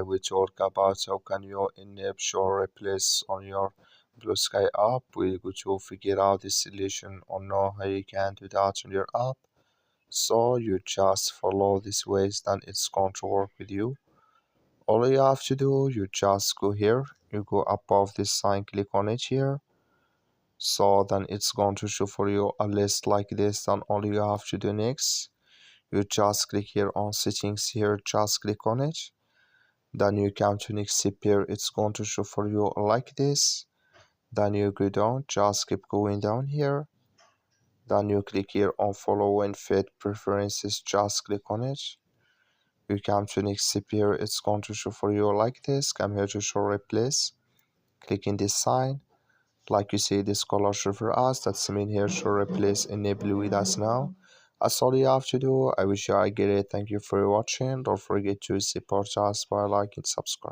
We talk about how can you enable show replace on your Bluesky app. We go to figure out the solution or know how you can do that on your app. So you just follow these ways, then it's going to work with you. All you have to do, you just go here, you go above this sign, click on it here. So then it's going to show for you a list like this. Then all you have to do next, you just click here on settings here, just click on it. Then you come to next step here, it's going to show for you like this. Then you go down, just keep going down here. Then you click here on follow and feed preferences, just click on it. You come to next step here, it's going to show for you like this. Come here to show replace, click in this sign. Like you see this color show for us, that's mean here show replace enable with us now. That's all you have to do. I wish you a great. Thank you for watching. Don't forget to support us by liking and subscribe.